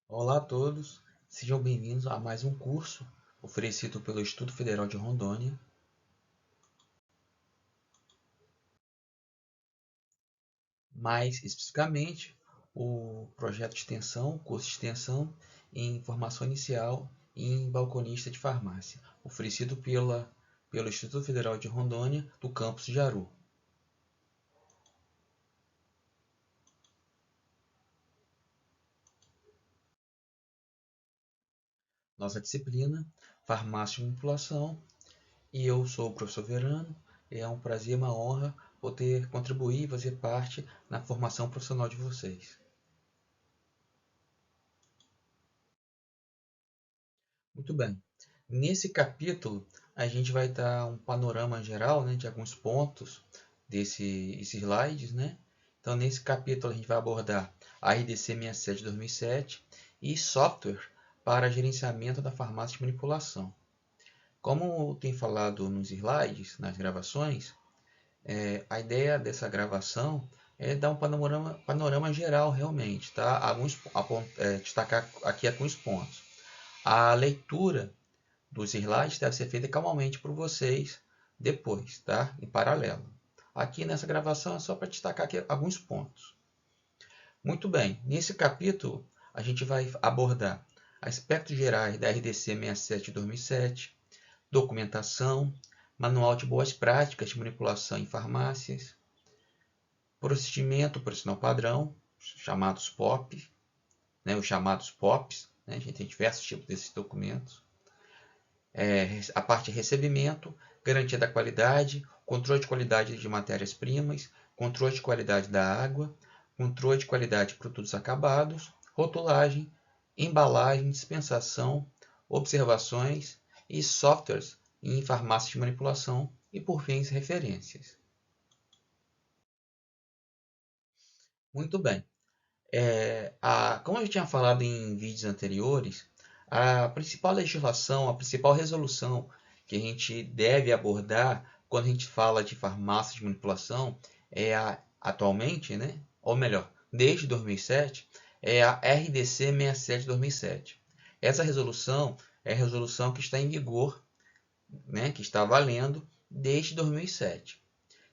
Olá a todos, sejam bem-vindos a mais um curso oferecido pelo Instituto Federal de Rondônia. Mais especificamente, o projeto de extensão, curso de extensão em formação inicial em balconista de farmácia, oferecido pelo Instituto Federal de Rondônia do campus de Jaru. Nossa disciplina, farmácia de manipulação, e eu sou o professor Verano. É um prazer e uma honra poder contribuir e fazer parte na formação profissional de vocês. Muito bem. Nesse capítulo, a gente vai dar um panorama geral, né, de alguns pontos desses slides, né? Então, nesse capítulo, a gente vai abordar a RDC 67 de 2007 e software para gerenciamento da farmácia de manipulação. Como tem falado nos slides, nas gravações, a ideia dessa gravação é dar um panorama geral realmente, tá? Destacar aqui alguns pontos. A leitura dos slides deve ser feita calmamente por vocês depois, tá? Em paralelo. Aqui nessa gravação é só para destacar aqui alguns pontos. Muito bem, nesse capítulo a gente vai abordar aspectos gerais da RDC 67 de 2007, documentação, manual de boas práticas de manipulação em farmácias, procedimento operacional padrão, chamados POP, né, os chamados POPs, né, a gente tem diversos tipos desses documentos, a parte de recebimento, garantia da qualidade, controle de qualidade de matérias-primas, controle de qualidade da água, controle de qualidade de produtos acabados, rotulagem, embalagem, dispensação, observações e softwares em farmácia de manipulação e, por fim, referências. Muito bem. Como eu tinha falado em vídeos anteriores, a principal legislação, a principal resolução que a gente deve abordar quando a gente fala de farmácia de manipulação atualmente, né? Ou melhor, desde 2007, é a RDC 67 de 2007. Essa resolução é a resolução que está em vigor, né? Que está valendo desde 2007.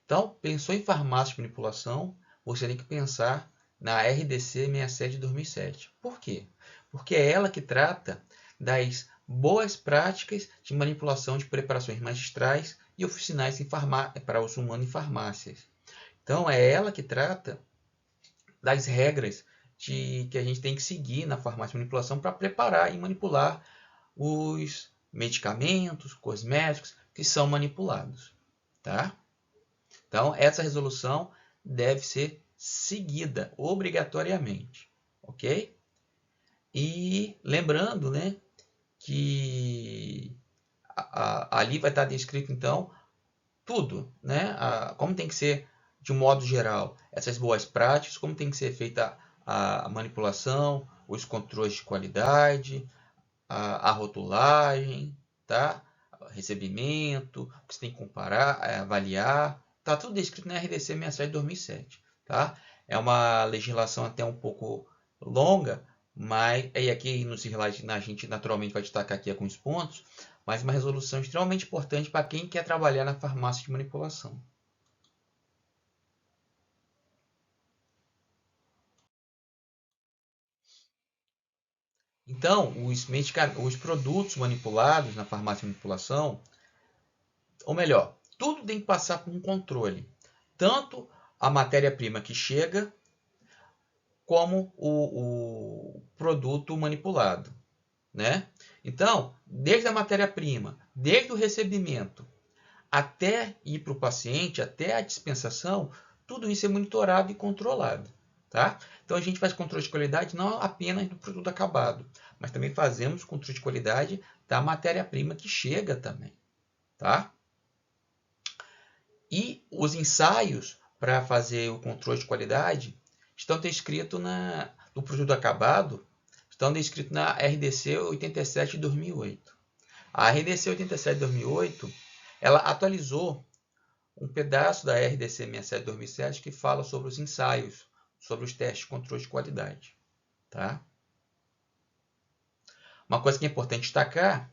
Então, pensou em farmácia de manipulação, você tem que pensar na RDC 67 de 2007. Por quê? Porque é ela que trata das boas práticas de manipulação de preparações magistrais e oficinais para uso humano em farmácias. Então, é ela que trata das regras que a gente tem que seguir na farmácia de manipulação para preparar e manipular os medicamentos, cosméticos que são manipulados. Tá? Então, essa resolução deve ser seguida obrigatoriamente, ok? E lembrando, né, que ali vai estar descrito, então, tudo, né? Como tem que ser, de um modo geral, essas boas práticas, como tem que ser feita a manipulação, os controles de qualidade, a rotulagem, tá? Recebimento, o que você tem que comparar, avaliar. Tá tudo descrito na RDC 67 de 2007, tá? É uma legislação até um pouco longa, mas e aqui no slide a gente naturalmente vai destacar aqui alguns pontos, mas uma resolução extremamente importante para quem quer trabalhar na farmácia de manipulação. Então, os produtos manipulados na farmácia de manipulação, ou melhor, tudo tem que passar por um controle. Tanto a matéria-prima que chega, como o produto manipulado. Né? Então, desde a matéria-prima, desde o recebimento, até ir para o paciente, até a dispensação, tudo isso é monitorado e controlado. Tá? Então, a gente faz controle de qualidade não apenas do produto acabado, mas também fazemos controle de qualidade da matéria-prima que chega também. Tá? E os ensaios para fazer o controle de qualidade estão descritos no produto acabado, estão descritos na RDC 87 de 2008. A RDC 87 de 2008, ela atualizou um pedaço da RDC 67 de 2007 que fala sobre os ensaios, sobre os testes de controle de qualidade. Tá? uma coisa que é importante destacar,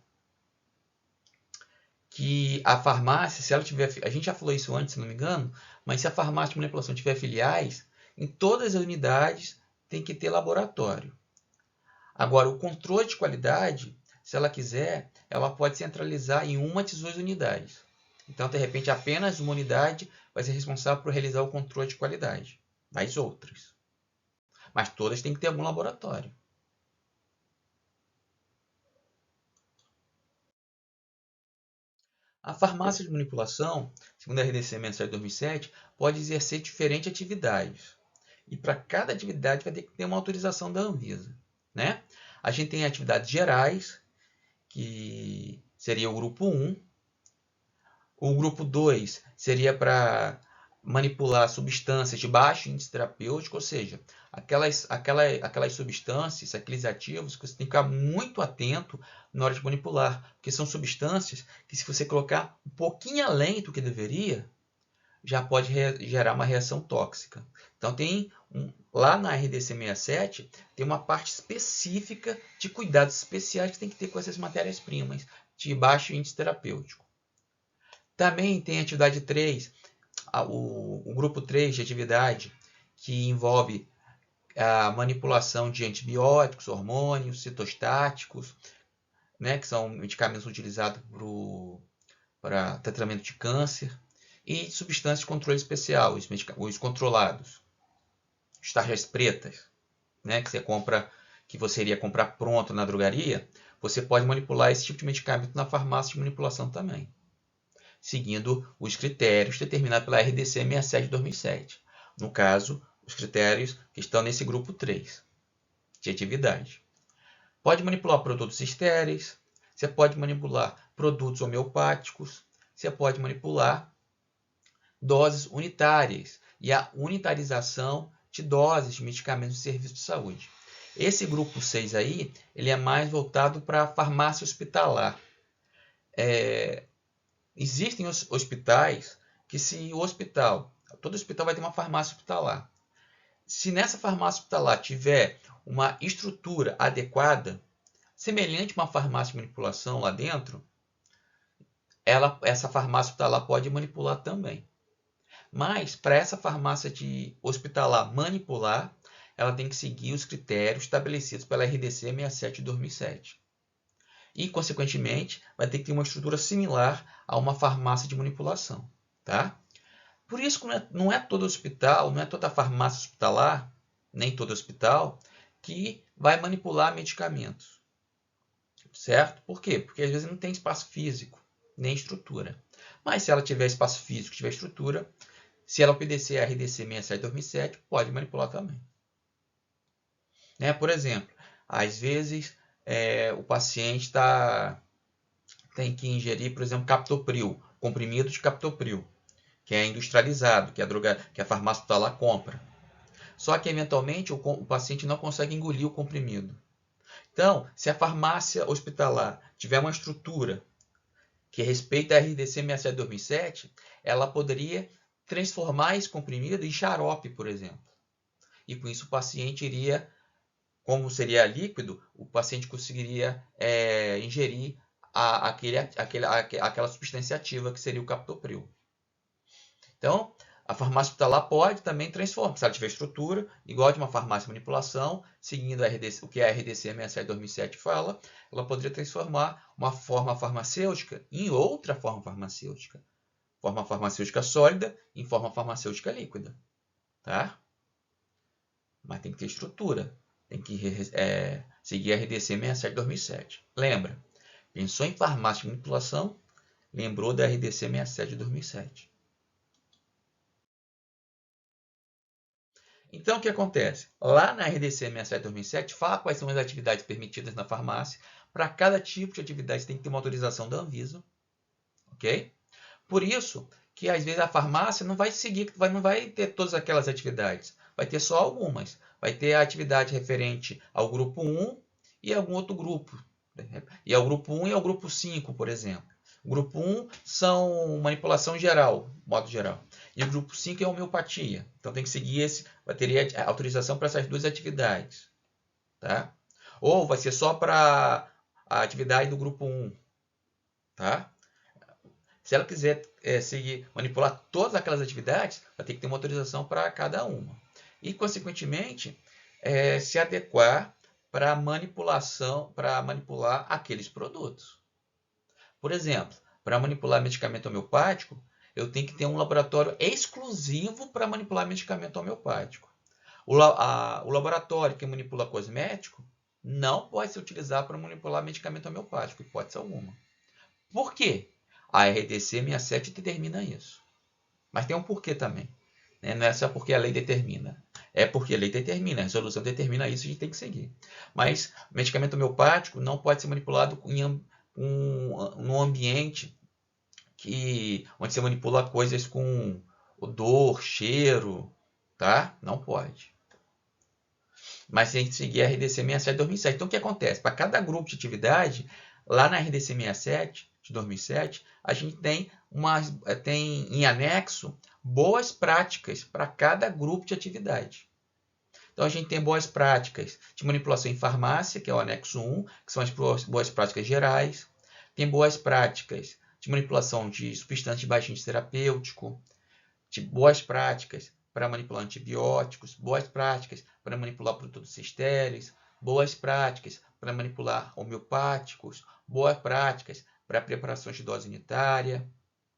que a farmácia, se ela tiver, a gente já falou isso antes, se não me engano, mas se a farmácia de manipulação tiver filiais, em todas as unidades tem que ter laboratório. Agora, o controle de qualidade, se ela quiser, ela pode centralizar em uma das duas unidades. Então, de repente, apenas uma unidade vai ser responsável por realizar o controle de qualidade das outras. Mas todas têm que ter algum laboratório. A farmácia de manipulação, segundo a RDC mensal de 2007, pode exercer diferentes atividades. E para cada atividade vai ter que ter uma autorização da Anvisa, né? A gente tem atividades gerais, que seria o grupo 1. O grupo 2 seria para manipular substâncias de baixo índice terapêutico, ou seja, aquelas substâncias, aqueles ativos que você tem que ficar muito atento na hora de manipular, porque são substâncias que, se você colocar um pouquinho além do que deveria, já pode gerar uma reação tóxica. Então, lá na RDC 67, tem uma parte específica de cuidados especiais que tem que ter com essas matérias-primas de baixo índice terapêutico. Também tem a atividade 3, o grupo 3 de atividade, que envolve a manipulação de antibióticos, hormônios, citostáticos, né, que são medicamentos utilizados para tratamento de câncer, e substâncias de controle especial, os controlados, as tarjas pretas, né, que você compra, que você iria comprar pronto na drogaria, você pode manipular esse tipo de medicamento na farmácia de manipulação também, seguindo os critérios determinados pela RDC 67 de 2007. No caso, os critérios que estão nesse grupo 3 de atividade. Pode manipular produtos estéreis, você pode manipular produtos homeopáticos, você pode manipular doses unitárias e a unitarização de doses de medicamentos de serviço de saúde. Esse grupo 6 aí, ele é mais voltado para a farmácia hospitalar. Existem hospitais que, se o hospital, todo hospital vai ter uma farmácia hospitalar. Se nessa farmácia hospitalar tiver uma estrutura adequada, semelhante a uma farmácia de manipulação lá dentro, essa farmácia hospitalar pode manipular também. Mas, para essa farmácia de hospitalar manipular, ela tem que seguir os critérios estabelecidos pela RDC 67 de 2007. E, consequentemente, vai ter que ter uma estrutura similar a uma farmácia de manipulação. Tá? Por isso, não é todo hospital, não é toda farmácia hospitalar, nem todo hospital, que vai manipular medicamentos. Certo? Por quê? Porque às vezes não tem espaço físico, nem estrutura. Mas se ela tiver espaço físico, tiver estrutura, se ela obedecer a RDC 67 de 2007, pode manipular também. Né? Por exemplo, às vezes o paciente tem que ingerir, por exemplo, captopril, comprimido de captopril, que é industrializado, que a farmácia hospitalar compra. Só que, eventualmente, o paciente não consegue engolir o comprimido. Então, se a farmácia hospitalar tiver uma estrutura que respeita a RDC 67 de 2007, ela poderia transformar esse comprimido em xarope, por exemplo. E com isso o paciente iria, como seria líquido, o paciente conseguiria ingerir aquela substância ativa que seria o captopril. Então, a farmácia hospitalar pode também transformar, se ela tiver estrutura, igual de uma farmácia de manipulação, seguindo o que a RDC 67 de 2007 fala, ela poderia transformar uma forma farmacêutica em outra forma farmacêutica. Forma farmacêutica sólida em forma farmacêutica líquida. Tá? Mas tem que ter estrutura. Tem que seguir a RDC 67 de 2007. Lembra? Pensou em farmácia de manipulação, lembrou da RDC 67 de 2007. Então, o que acontece? Lá na RDC 67 de 2007, fala quais são as atividades permitidas na farmácia. Para cada tipo de atividade, você tem que ter uma autorização da Anvisa. Ok? Por isso que, às vezes, a farmácia não vai seguir, não vai ter todas aquelas atividades. Vai ter só algumas. Vai ter a atividade referente ao grupo 1 e algum outro grupo. E ao grupo 1 e ao grupo 5, por exemplo. O grupo 1 são manipulação geral, modo geral. E o grupo 5 é homeopatia. Então tem que seguir vai ter autorização para essas duas atividades. Tá? Ou vai ser só para a atividade do grupo 1, tá? Se ela quiser seguir, manipular todas aquelas atividades, vai ter que ter uma autorização para cada uma. E, consequentemente, se adequar para manipulação, para manipular aqueles produtos. Por exemplo, para manipular medicamento homeopático, eu tenho que ter um laboratório exclusivo para manipular medicamento homeopático. O laboratório que manipula cosmético não pode ser utilizado para manipular medicamento homeopático, hipótese alguma. Por quê? A RDC 67 determina isso. Mas tem um porquê também. Né? Não é só porque a lei determina. É porque a lei determina, a resolução determina isso, a gente tem que seguir. Mas medicamento homeopático não pode ser manipulado num ambiente onde você manipula coisas com odor, cheiro, tá? Não pode. Mas tem que seguir a RDC 67 de 2007. Então, o que acontece? Para cada grupo de atividade, lá na RDC 67 de 2007, a gente tem em anexo boas práticas para cada grupo de atividade. Então, a gente tem boas práticas de manipulação em farmácia, que é o anexo 1, que são as boas práticas gerais. Tem boas práticas de manipulação de substâncias de baixo índice terapêutico, de boas práticas para manipular antibióticos, boas práticas para manipular produtos estéreis, boas práticas para manipular homeopáticos, boas práticas para preparações de dose unitária,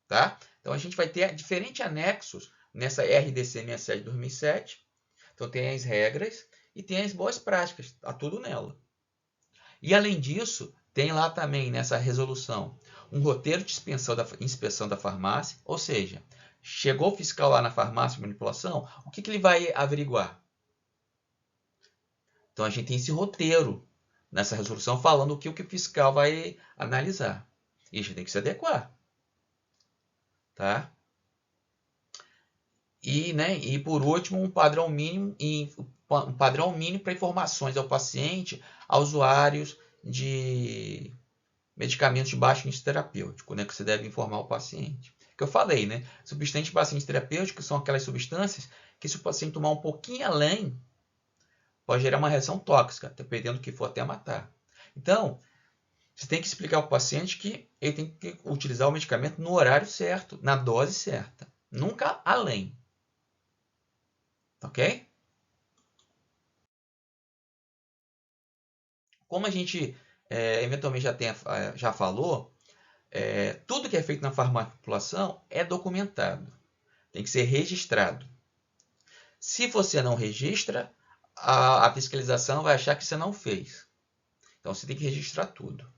tá? Então a gente vai ter diferentes anexos nessa RDC 67 de 2007. Então tem as regras e tem as boas práticas, tá tudo nela. E além disso, tem lá também nessa resolução um roteiro de inspeção da farmácia, ou seja, chegou o fiscal lá na farmácia de manipulação, o que ele vai averiguar? Então a gente tem esse roteiro nessa resolução falando o que o fiscal vai analisar. E a gente tem que se adequar. Tá? E por último, um padrão mínimo para informações ao paciente, a usuários de medicamentos de baixo índice terapêutico, né, que você deve informar o paciente. Que eu falei, né? Substâncias de baixo índice terapêutico são aquelas substâncias que, se o paciente tomar um pouquinho além, pode gerar uma reação tóxica, dependendo do que for, até matar. Então, você tem que explicar ao paciente que ele tem que utilizar o medicamento no horário certo, na dose certa, nunca além. Ok? Como a gente eventualmente já falou, tudo que é feito na farmacopopulação é documentado. Tem que ser registrado. Se você não registra, a fiscalização vai achar que você não fez. Então você tem que registrar tudo.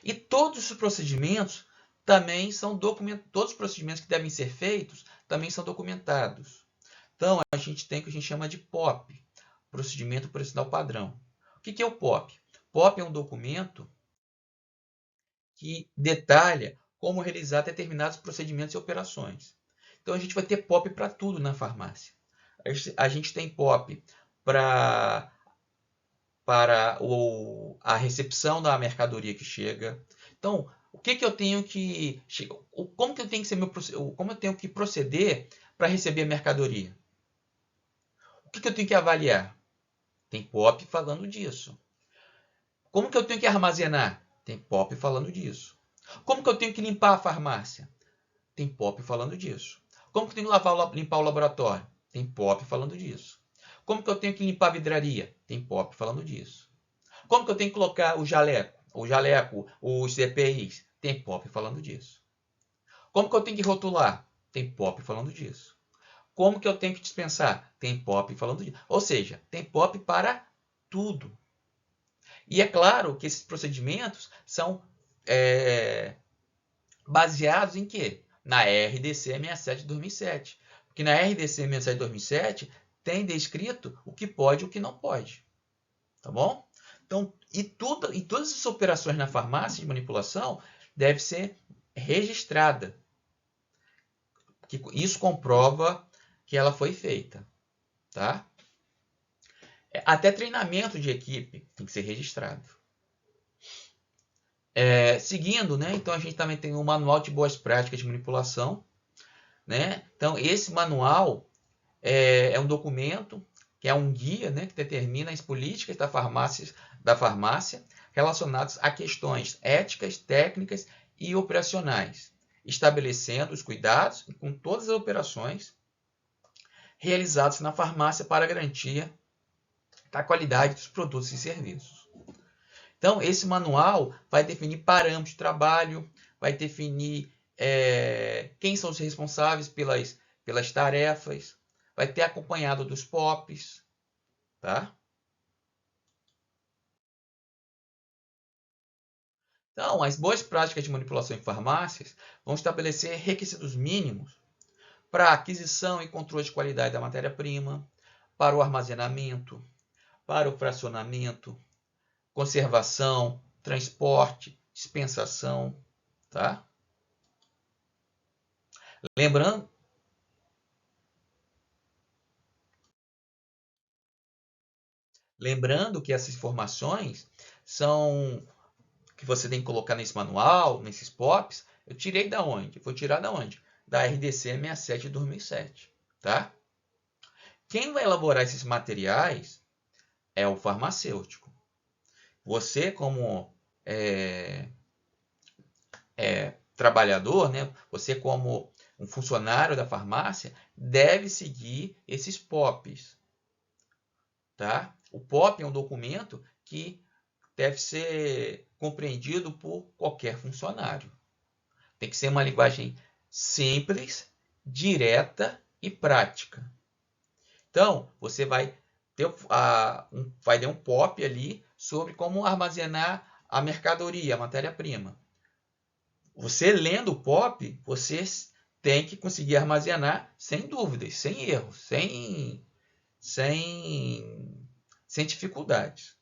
E todos os procedimentos também são documentados. Todos os procedimentos que devem ser feitos também são documentados. Então a gente tem o que a gente chama de POP, Procedimento Operacional Padrão. O que é o POP? POP é um documento que detalha como realizar determinados procedimentos e operações. Então a gente vai ter POP para tudo na farmácia. A gente tem POP para a recepção da mercadoria que chega. Então, como eu tenho que proceder para receber a mercadoria? O que eu tenho que avaliar? Tem POP falando disso. Como que eu tenho que armazenar? Tem POP falando disso. Como que eu tenho que limpar a farmácia? Tem POP falando disso. Como que eu tenho que limpar o laboratório? Tem POP falando disso. Como que eu tenho que limpar a vidraria? Tem POP falando disso. Como que eu tenho que colocar o jaleco, os EPIs? Tem POP falando disso. Como que eu tenho que rotular? Tem POP falando disso. Como que eu tenho que dispensar? Tem POP falando disso. Ou seja, tem POP para tudo. E é claro que esses procedimentos são baseados em quê? Na RDC 67 de 2007. Porque na RDC 67 de 2007 tem descrito o que pode e o que não pode. Tá bom? Então, todas as operações na farmácia de manipulação deve ser registrada. Isso comprova que ela foi feita. Tá? Até treinamento de equipe tem que ser registrado. Seguindo, né? Então a gente também tem um manual de boas práticas de manipulação. Né? Então, esse manual é um documento, que é um guia, né, que determina as políticas da farmácia relacionados a questões éticas, técnicas e operacionais, estabelecendo os cuidados com todas as operações realizadas na farmácia para a garantia da qualidade dos produtos e serviços. Então, esse manual vai definir parâmetros de trabalho, vai definir quem são os responsáveis pelas tarefas, vai ter acompanhado dos POPs, tá? Então, as boas práticas de manipulação em farmácias vão estabelecer requisitos mínimos para a aquisição e controle de qualidade da matéria-prima, para o armazenamento, para o fracionamento, conservação, transporte, dispensação, tá? Lembrando que essas informações são que você tem que colocar nesse manual, nesses POPs, eu tirei da onde? Vou tirar da onde? Da RDC 67 de 2007, tá? Quem vai elaborar esses materiais é o farmacêutico. Você, como trabalhador, né? Você, como um funcionário da farmácia, deve seguir esses POPs, tá? O POP é um documento que deve ser compreendido por qualquer funcionário. Tem que ser uma linguagem simples, direta e prática. Então, você vai ter um POP ali sobre como armazenar a mercadoria, a matéria-prima. Você lendo o POP, você tem que conseguir armazenar sem dúvidas, sem erros, sem dificuldades.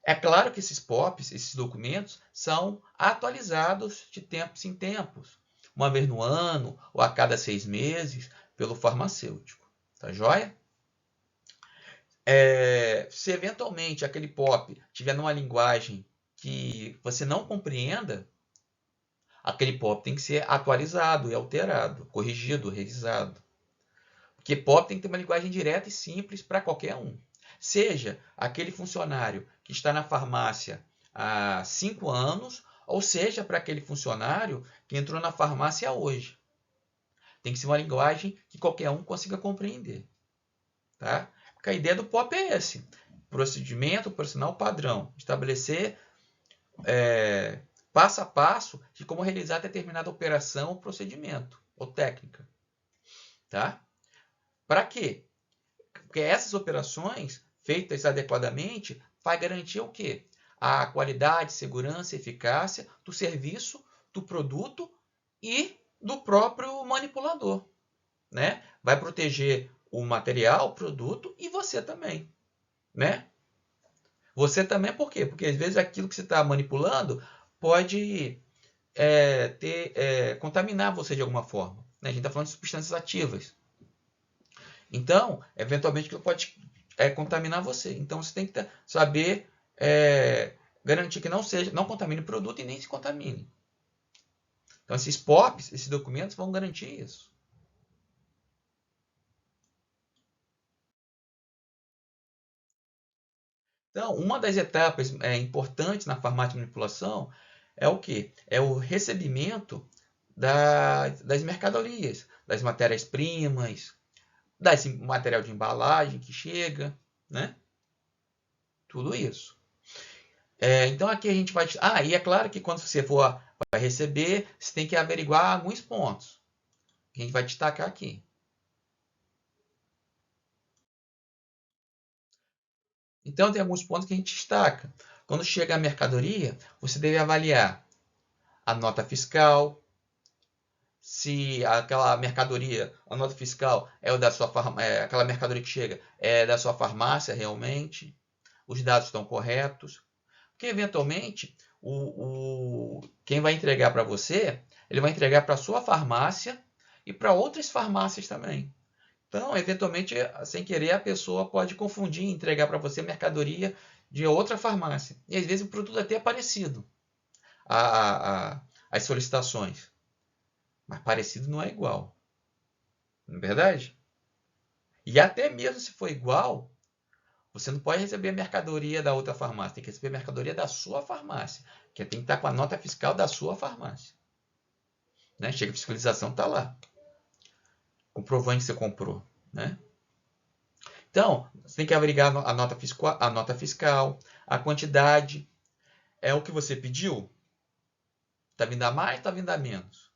É claro que esses POPs, esses documentos, são atualizados de tempos em tempos, uma vez no ano ou a cada 6 meses, pelo farmacêutico. Tá joia? Se eventualmente aquele POP tiver numa linguagem que você não compreenda, aquele POP tem que ser atualizado e alterado, corrigido, revisado. Porque POP tem que ter uma linguagem direta e simples para qualquer um. Seja aquele funcionário que está na farmácia há 5 anos, ou seja para aquele funcionário que entrou na farmácia hoje. Tem que ser uma linguagem que qualquer um consiga compreender. Tá? Porque a ideia do POP é esse. Procedimento operacional padrão. Estabelecer passo a passo de como realizar determinada operação ou procedimento ou técnica. Tá? Para quê? Porque essas operações feitas adequadamente vai garantir o quê? A qualidade, segurança e eficácia do serviço, do produto e do próprio manipulador. Né? Vai proteger o material, o produto e você também. Né? Você também por quê? Porque às vezes aquilo que você está manipulando pode contaminar você de alguma forma. Né? A gente está falando de substâncias ativas. Então, eventualmente, aquilo pode contaminar você. Então, você tem que saber garantir que não contamine o produto e nem se contamine. Então, esses POPs, esses documentos vão garantir isso. Então, uma das etapas importantes na farmácia de manipulação é o quê? É o recebimento das mercadorias, das matérias-primas, desse material de embalagem que chega, né? Tudo isso. Então aqui a gente vai... e é claro que quando você for vai receber, você tem que averiguar alguns pontos. Que a gente vai destacar aqui. Então tem alguns pontos que a gente destaca. Quando chega a mercadoria, você deve avaliar a nota fiscal, se aquela mercadoria, a nota fiscal é o da sua aquela mercadoria que chega é da sua farmácia realmente, os dados estão corretos, porque eventualmente quem vai entregar para você, ele vai entregar para a sua farmácia e para outras farmácias também. Então, eventualmente, sem querer, a pessoa pode confundir e entregar para você mercadoria de outra farmácia. E às vezes o produto até é parecido às solicitações. Mas parecido não é igual. Não é verdade? E até mesmo se for igual, Você não pode receber a mercadoria da outra farmácia, tem que receber a mercadoria da sua farmácia, que tem que estar com a nota fiscal da sua farmácia. Né? Chega a fiscalização, está lá. Comprovante que você comprou. Né? Então, você tem que averiguar a nota fiscal, a quantidade. É o que você pediu? Está vindo a mais, está vindo a menos?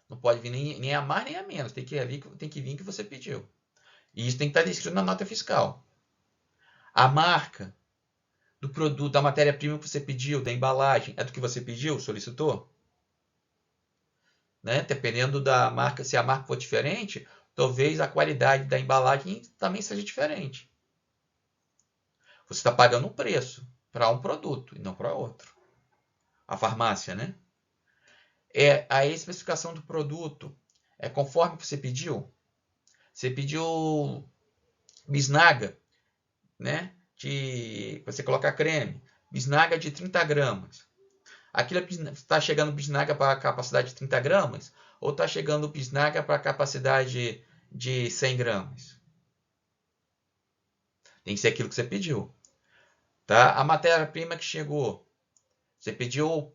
Não pode vir nem a mais nem a menos. Tem que vir o que você pediu. E isso tem que estar descrito na nota fiscal. A marca do produto, da matéria-prima que você pediu, da embalagem, é do que você pediu, solicitou? Né? Dependendo da marca, se a marca for diferente, talvez a qualidade da embalagem também seja diferente. Você está pagando um preço para um produto e não para outro. A farmácia, né? A especificação do produto é conforme você pediu. Você pediu bisnaga, né? Você colocar creme, bisnaga de 30 gramas. Aquilo está chegando bisnaga para a capacidade de 30 gramas ou está chegando bisnaga para a capacidade de 100 gramas? Tem que ser aquilo que você pediu. Tá? A matéria-prima que chegou, você pediu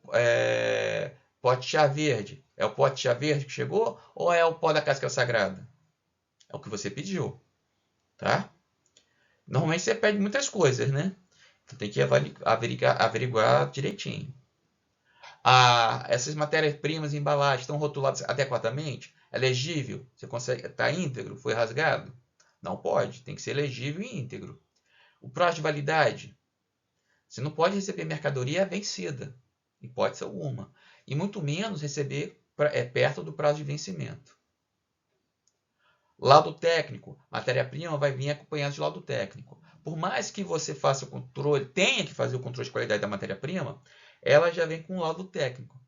pote de chá verde. É o pote de chá verde que chegou ou é o pó da casca sagrada? É o que você pediu. Tá? Normalmente você pede muitas coisas, né? Então tem que averiguar direitinho. Essas matérias-primas e embalagens estão rotuladas adequadamente? É legível? Você consegue? Está íntegro? Foi rasgado? Não pode. Tem que ser legível e íntegro. O prazo de validade? Você não pode receber mercadoria vencida, hipótese alguma. E muito menos receber perto do prazo de vencimento. Laudo técnico. Matéria-prima vai vir acompanhada de laudo técnico. Por mais que você faça o controle, tenha que fazer o controle de qualidade da matéria-prima, ela já vem com laudo técnico.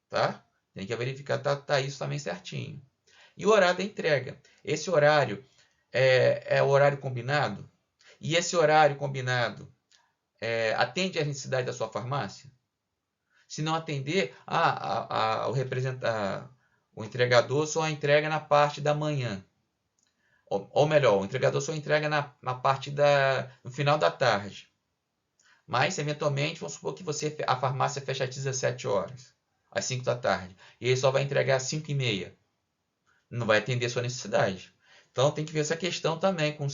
Tá? Tem que verificar tá isso também certinho. E o horário da entrega. Esse horário é o horário combinado? E esse horário combinado atende às necessidades da sua farmácia? Se não atender, o entregador só entrega na parte da manhã. Ou melhor, o entregador só entrega na parte no final da tarde. Mas, eventualmente, vamos supor que a farmácia fecha às 17 horas, às 5 da tarde. E ele só vai entregar às 5 e meia. Não vai atender a sua necessidade. Então, tem que ver essa questão também com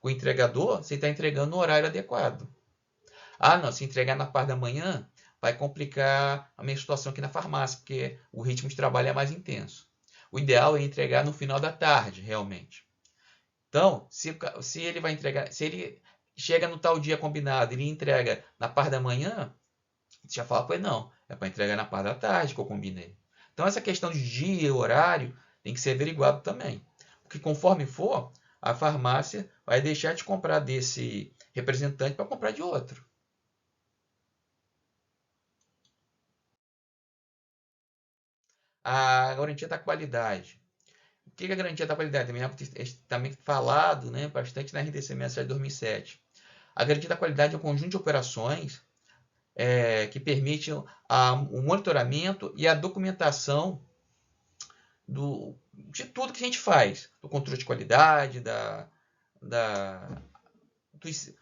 o entregador, se está entregando no horário adequado. Não, se entregar na parte da manhã, vai complicar a minha situação aqui na farmácia, porque o ritmo de trabalho é mais intenso. O ideal é entregar no final da tarde, realmente. Então, se ele vai entregar, se ele chega no tal dia combinado e ele entrega na parte da manhã, você já fala com ele, não, é para entregar na parte da tarde que eu combinei. Então, essa questão de dia e horário tem que ser averiguado também. Porque conforme for, a farmácia vai deixar de comprar desse representante para comprar de outro. A garantia da qualidade. O que é a garantia da qualidade? Também falado, né, bastante na RDC Mensal de 2007. A garantia da qualidade é um conjunto de operações que permite o monitoramento e a documentação de tudo que a gente faz. Do controle de qualidade,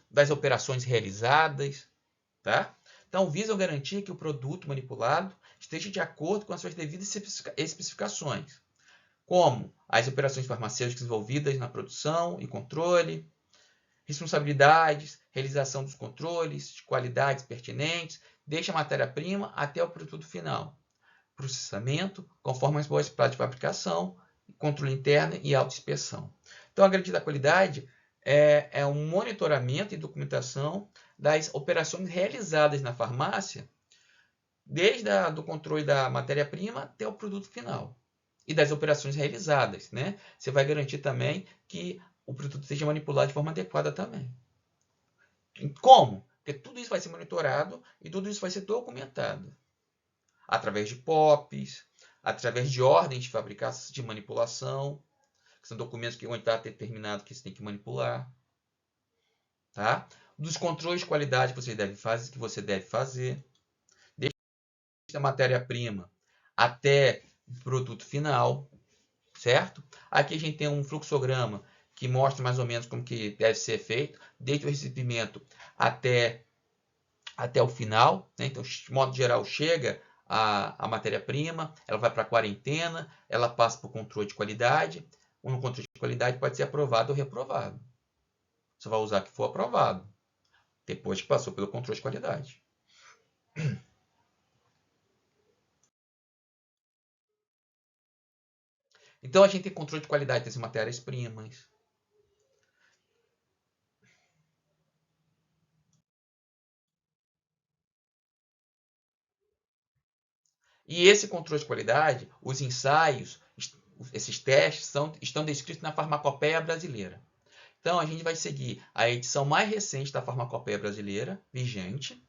das operações realizadas. Tá? Então, visam garantir que o produto manipulado esteja de acordo com as suas devidas especificações, como as operações farmacêuticas envolvidas na produção e controle, responsabilidades, realização dos controles de qualidades pertinentes, desde a matéria-prima até o produto final, processamento, conforme as boas práticas de fabricação, controle interno e autoinspeção. Então, a garantia da qualidade é um monitoramento e documentação das operações realizadas na farmácia, desde do controle da matéria-prima até o produto final. E das operações realizadas. Né? Você vai garantir também que o produto seja manipulado de forma adequada também. Como? Porque tudo isso vai ser monitorado e tudo isso vai ser documentado. Através de POPs, através de ordens de fabricação, de manipulação, que são documentos que vão estar determinados que você tem que manipular. Tá? Dos controles de qualidade que você deve fazer, desde a matéria-prima até o produto final, certo? Aqui a gente tem um fluxograma que mostra mais ou menos como que deve ser feito, desde o recebimento até o final, né? Então, de modo geral, chega a matéria-prima, ela vai para a quarentena, ela passa para o controle de qualidade. O controle de qualidade pode ser aprovado ou reprovado. Você vai usar o que for aprovado, depois que passou pelo controle de qualidade. Então, a gente tem controle de qualidade das matérias-primas. E esse controle de qualidade, os ensaios, esses testes estão descritos na Farmacopeia Brasileira. Então, a gente vai seguir a edição mais recente da Farmacopeia Brasileira, vigente,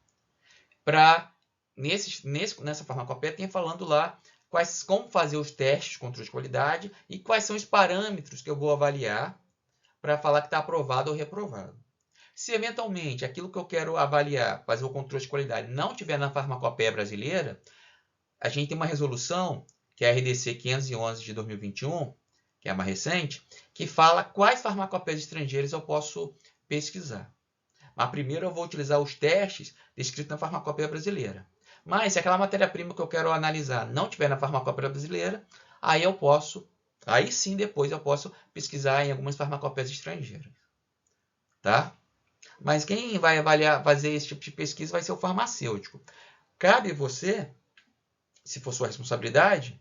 para, nessa Farmacopeia, tem falando lá como fazer os testes de controle de qualidade e quais são os parâmetros que eu vou avaliar para falar que está aprovado ou reprovado. Se, eventualmente, aquilo que eu quero avaliar, fazer o controle de qualidade, não tiver na Farmacopeia Brasileira, a gente tem uma resolução, que é a RDC 511 de 2021, que é a mais recente, que fala quais farmacopeias estrangeiras eu posso pesquisar. Mas primeiro eu vou utilizar os testes descritos na farmacopeia brasileira. Mas se aquela matéria-prima que eu quero analisar não tiver na farmacopeia brasileira, aí sim depois eu posso pesquisar em algumas farmacopeias estrangeiras. Tá? Mas quem vai fazer esse tipo de pesquisa vai ser o farmacêutico. Cabe você, se for sua responsabilidade,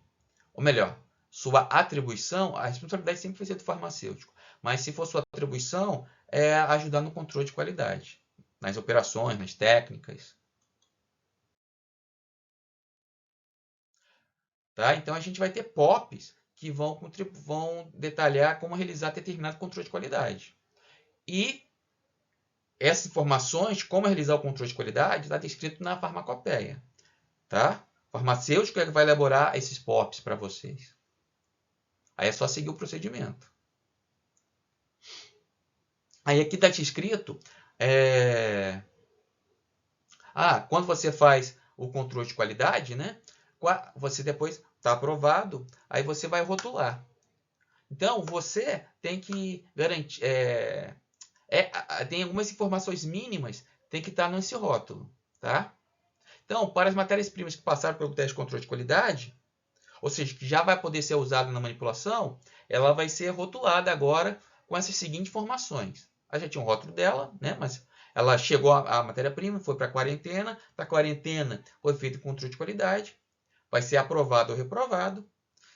ou melhor, sua atribuição, a responsabilidade sempre vai ser do farmacêutico. Mas se for sua atribuição, é ajudar no controle de qualidade, nas operações, nas técnicas. Tá? Então a gente vai ter POPs que vão detalhar como realizar determinado controle de qualidade. E essas informações, como realizar o controle de qualidade, está descrito na farmacopeia. Tá? O farmacêutico é que vai elaborar esses POPs para vocês. Aí é só seguir o procedimento. Aí aqui está escrito, quando você faz o controle de qualidade, né, você depois está aprovado, aí você vai rotular. Então, você tem que garantir, tem algumas informações mínimas, tem que estar nesse rótulo. Tá? Então, para as matérias-primas que passaram pelo teste de controle de qualidade, ou seja, que já vai poder ser usado na manipulação, ela vai ser rotulada agora com essas seguintes informações. A gente tinha um rótulo dela, né? Mas ela chegou a matéria-prima, foi para a quarentena. Da quarentena foi feito o controle de qualidade. Vai ser aprovado ou reprovado.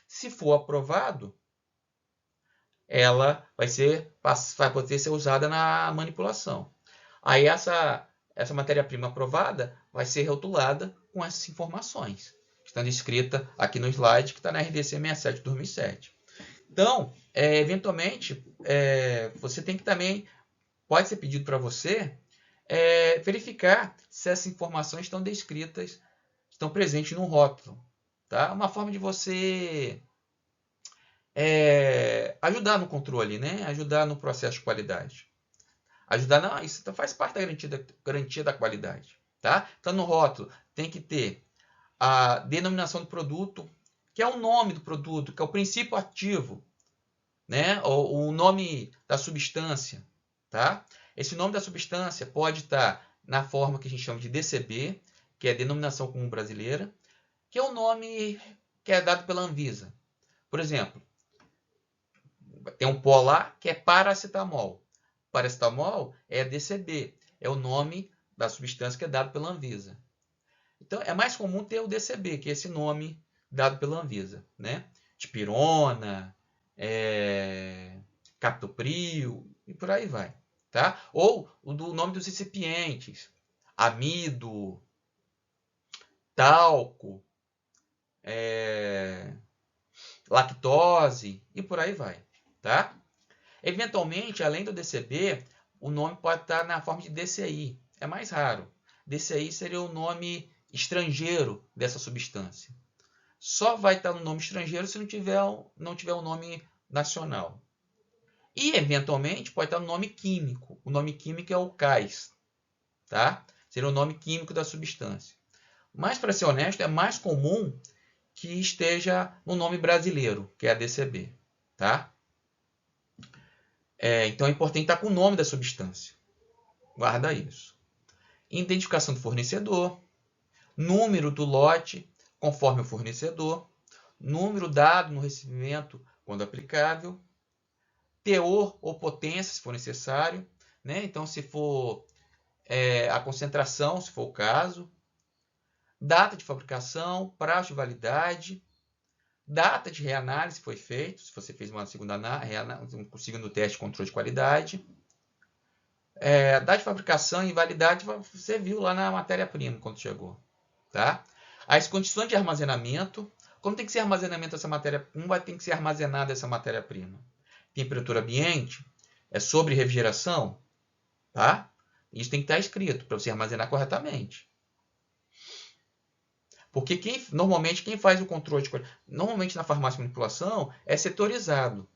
Se for aprovado, ela vai poder ser usada na manipulação. Aí essa matéria-prima aprovada vai ser rotulada com essas informações, que estão descritas aqui no slide, que está na RDC 67 de 2007. Então, eventualmente, você tem que também, pode ser pedido para você, verificar se essas informações estão descritas, estão presentes no rótulo. Tá? Uma forma de você ajudar no controle, né? Ajudar no processo de qualidade. Isso faz parte da garantia da qualidade. Tá? Então, no rótulo, tem que ter a denominação do produto, que é o nome do produto, que é o princípio ativo, né? O nome da substância. Tá? Esse nome da substância pode estar na forma que a gente chama de DCB, que é a denominação comum brasileira, que é o nome que é dado pela Anvisa. Por exemplo, tem um pó lá que é paracetamol. Paracetamol é DCB, é o nome da substância que é dado pela Anvisa. Então, é mais comum ter o DCB, que é esse nome dado pela Anvisa. Né? Dipirona, captopril e por aí vai. Tá? Ou o do nome dos recipientes, amido, talco, lactose e por aí vai. Tá? Eventualmente, além do DCB, o nome pode estar na forma de DCI. É mais raro. DCI seria o nome estrangeiro dessa substância. Só vai estar no nome estrangeiro se não tiver um nome nacional. E, eventualmente, pode estar no nome químico. O nome químico é o CAIS. Tá? Seria o nome químico da substância. Mas, para ser honesto, é mais comum que esteja no nome brasileiro, que é a DCB. Tá? Então é importante estar com o nome da substância. Guarda isso. Identificação do fornecedor, número do lote conforme o fornecedor, número dado no recebimento quando aplicável, teor ou potência, se for necessário, né? Então, se for a concentração, se for o caso, data de fabricação, prazo de validade, data de reanálise foi feito, se você fez uma segunda um segundo teste de controle de qualidade, data de fabricação e validade você viu lá na matéria-prima quando chegou, tá? As condições de armazenamento, como tem que ser armazenamento essa matéria, como vai ter que ser armazenada essa matéria-prima? Temperatura ambiente, é sobre refrigeração, tá? Isso tem que estar escrito para você armazenar corretamente. Porque normalmente quem faz o controle de qualidade, normalmente na farmácia de manipulação, é setorizado.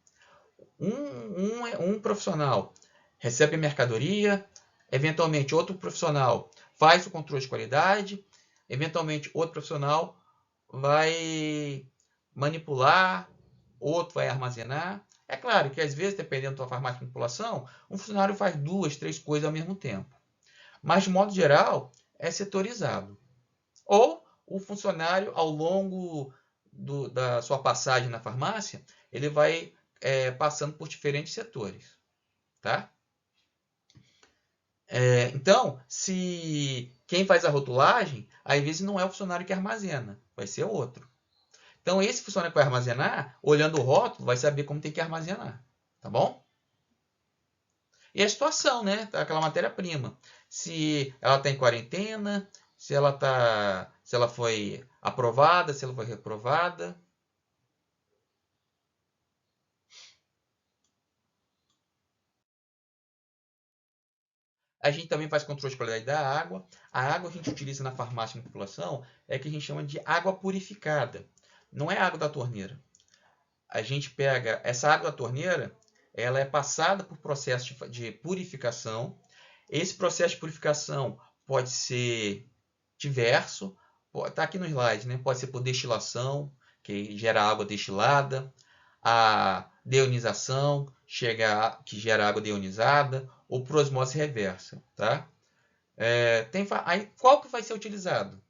Um profissional recebe a mercadoria, eventualmente outro profissional faz o controle de qualidade, eventualmente outro profissional vai manipular, outro vai armazenar. É claro que às vezes, dependendo da tua farmácia de manipulação, um funcionário faz 2, 3 coisas ao mesmo tempo. Mas, de modo geral, é setorizado. Ou o funcionário, ao longo da sua passagem na farmácia, ele vai passando por diferentes setores. Tá? Então, se quem faz a rotulagem, às vezes não é o funcionário que armazena, vai ser outro. Então, esse funcionário que vai armazenar, olhando o rótulo, vai saber como tem que armazenar. Tá bom? E a situação, né? Aquela matéria-prima. Se ela está em quarentena, se ela foi aprovada, se ela foi reprovada. A gente também faz controle de qualidade da água. A água que a gente utiliza na farmácia de manipulação é que a gente chama de água purificada. Não é água da torneira. A gente pega essa água da torneira, ela é passada por processo de purificação. Esse processo de purificação pode ser diverso, está aqui no slide, né? Pode ser por destilação, que gera água destilada, a deonização, que gera água deionizada, ou por osmose reversa, tá? Aí, qual que vai ser utilizado?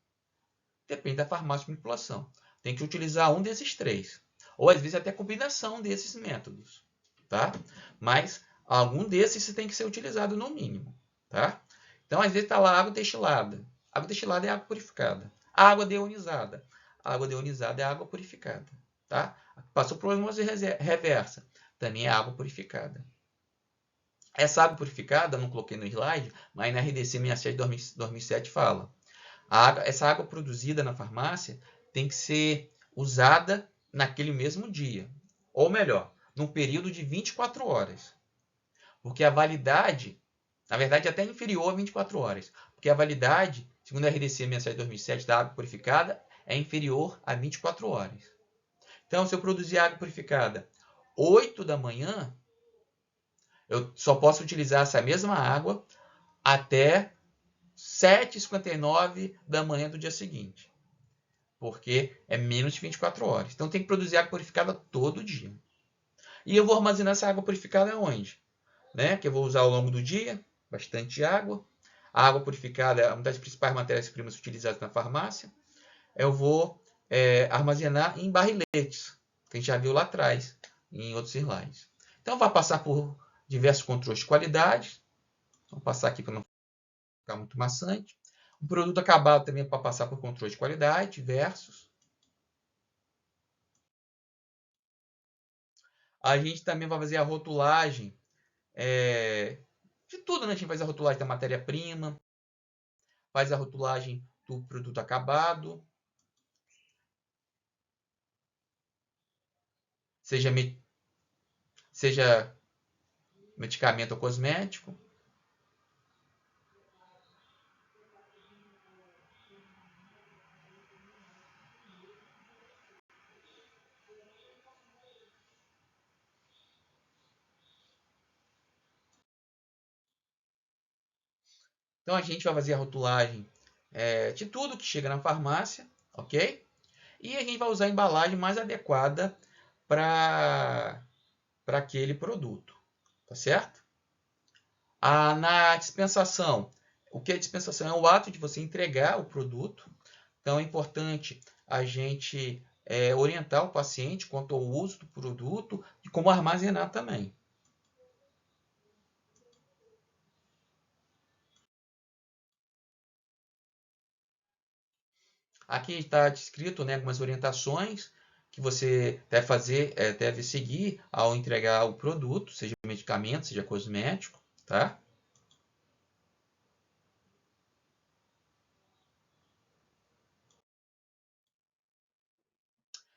Depende da farmácia de manipulação. Tem que utilizar um desses três, ou às vezes até combinação desses métodos, tá? Mas algum desses tem que ser utilizado no mínimo, tá? Então, às vezes está lá água destilada. Água destilada é água purificada. Água deionizada. Água deionizada é água purificada, tá? Passou por osmose reversa, também é água purificada. Essa água purificada, não coloquei no slide, mas na RDC 67/2007 fala. Essa água produzida na farmácia tem que ser usada naquele mesmo dia. Ou melhor, num período de 24 horas. Porque a validade, na verdade, é até inferior a 24 horas. Porque a validade, segundo a RDC 67/2007 da água purificada, é inferior a 24 horas. Então, se eu produzir água purificada 8 da manhã, eu só posso utilizar essa mesma água até 7h59 da manhã do dia seguinte. Porque é menos de 24 horas. Então tem que produzir água purificada todo dia. E eu vou armazenar essa água purificada onde? Né? Que eu vou usar ao longo do dia, bastante água. A água purificada é uma das principais matérias-primas utilizadas na farmácia. Eu vou armazenar em barriletes, que a gente já viu lá atrás, em outros slides. Então vai passar por diversos controles de qualidade. Vou passar aqui para não ficar muito maçante. O produto acabado também é para passar por controle de qualidade, diversos. A gente também vai fazer a rotulagem de tudo, né? A gente faz a rotulagem da matéria-prima, faz a rotulagem do produto acabado, seja medicamento ou cosmético. Então a gente vai fazer a rotulagem de tudo que chega na farmácia, ok? E a gente vai usar a embalagem mais adequada para aquele produto, tá certo? Na dispensação, o que é dispensação? É o ato de você entregar o produto. Então é importante a gente orientar o paciente quanto ao uso do produto e como armazenar também. Aqui está descrito, né, algumas orientações que você deve fazer, deve seguir ao entregar o produto, seja medicamento, seja cosmético, tá?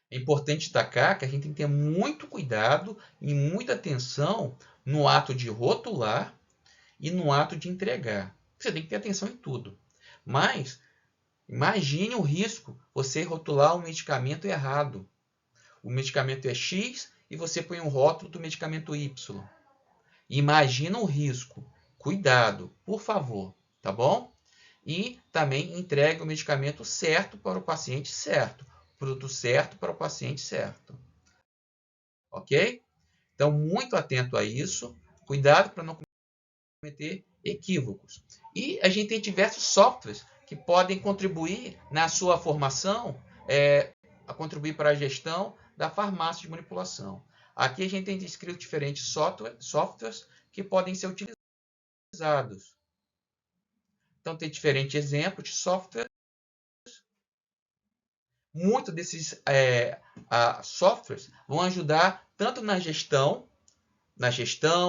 É importante destacar que a gente tem que ter muito cuidado e muita atenção no ato de rotular e no ato de entregar. Você tem que ter atenção em tudo. Mas imagine o risco você rotular um medicamento errado. O medicamento é X e você põe um rótulo do medicamento Y. Imagina o risco. Cuidado, por favor, tá bom? E também entregue o medicamento certo para o paciente certo, o produto certo para o paciente certo, ok? Então, muito atento a isso, cuidado para não cometer equívocos. E a gente tem diversos softwares que podem contribuir na sua formação, a contribuir para a gestão da farmácia de manipulação. Aqui a gente tem descrito diferentes softwares que podem ser utilizados. Então, tem diferentes exemplos de software. Muitos desses softwares vão ajudar tanto na gestão,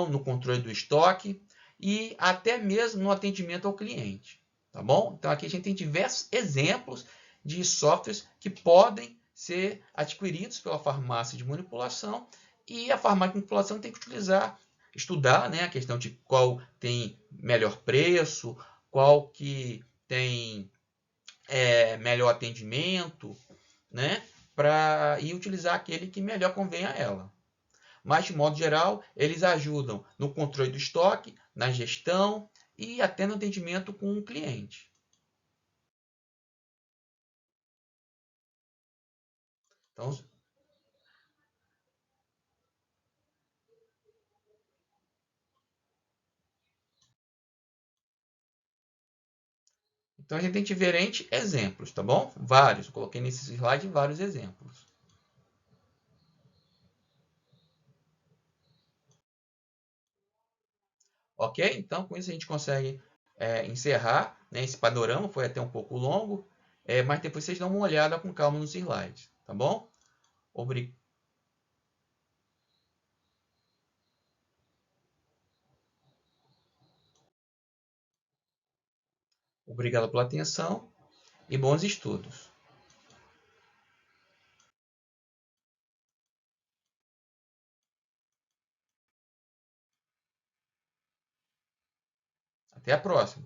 no controle do estoque e até mesmo no atendimento ao cliente, tá bom? Então aqui a gente tem diversos exemplos de softwares que podem ser adquiridos pela farmácia de manipulação e a farmácia de manipulação tem que estudar, né, a questão de qual tem melhor preço, qual que tem melhor atendimento, né, para ir utilizar aquele que melhor convém a ela. Mas, de modo geral, eles ajudam no controle do estoque, na gestão e até no atendimento com o cliente. Então, então a gente tem diferentes exemplos, tá bom? Vários. Eu coloquei nesse slide vários exemplos. Ok? Então, com isso a gente consegue encerrar, né, esse panorama. Foi até um pouco longo, mas depois vocês dão uma olhada com calma nos slides, tá bom? Obrigado pela atenção e bons estudos. Até a próxima.